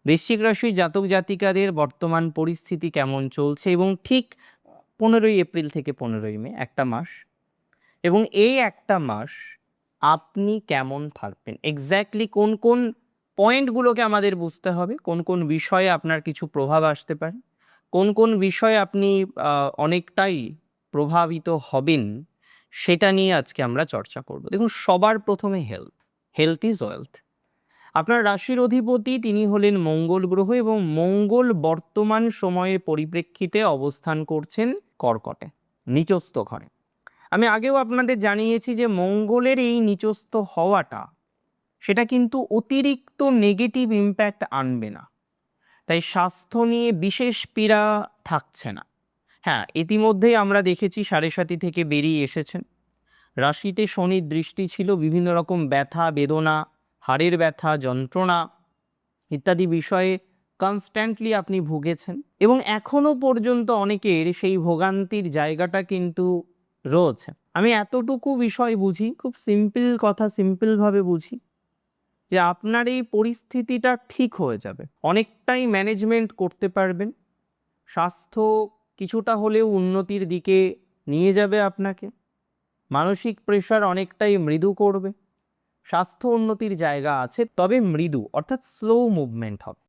বৃশ্চিক রাশির জাতক জাতিকাদের বর্তমান পরিস্থিতি কেমন চলছে এবং ঠিক 15ই এপ্রিল থেকে 15ই মে একটা মাস, এবং এই একটা মাস আপনি কেমন থাকবেন, এক্স্যাক্টলি কোন কোন পয়েন্টগুলোকে আমাদের বুঝতে হবে, কোন কোন বিষয়ে আপনার কিছু প্রভাব আসতে পারে, কোন কোন বিষয়ে আপনি অনেকটাই প্রভাবিত হবেন, সেটা নিয়ে আজকে আমরা চর্চা করব। দেখুন, সবার প্রথমে হেলথ। Health is wealth. আপনার রাশির অধিপতি তিনি হলেন মঙ্গল গ্রহ, এবং মঙ্গল বর্তমান সময়ের পরিপ্রেক্ষিতে অবস্থান করছেন কর্কটে, নিচস্থ ঘরে। আমি আগেও আপনাদের জানিয়েছি যে মঙ্গলের এই নিচস্থ হওয়াটা, সেটা কিন্তু অতিরিক্ত নেগেটিভ ইম্প্যাক্ট আনবে না, তাই স্বাস্থ্য নিয়ে বিশেষ পীড়া থাকছে না। হ্যাঁ, ইতিমধ্যেই আমরা দেখেছি 7.5 থেকে বেরিয়ে এসেছেন, রাশিতে শনির দৃষ্টি ছিল, বিভিন্ন রকম ব্যথা বেদনা, হাড়ের ব্যথা যন্ত্রণা ইত্যাদি বিষয়ে কনস্ট্যান্টলি আপনি ভুগেছেন, এবং এখনো পর্যন্ত অনেকের সেই ভোগান্তির জায়গাটা কিন্তু রয়েছে। আমি এতটুকু বিষয় বুঝি, খুব সিম্পল কথা, সিম্পলভাবে বুঝি, যে আপনার এই পরিস্থিতিটা ঠিক হয়ে যাবে, অনেকটাই ম্যানেজমেন্ট করতে পারবেন, স্বাস্থ্য কিছুটা হলেও উন্নতির দিকে নিয়ে যাবে আপনাকে, মানসিক প্রেশার অনেকটাই মৃদু করবে, স্বাস্থ্য উন্নতির জায়গা আছে, তবে মৃদু, অর্থাৎ স্লো মুভমেন্ট হবে।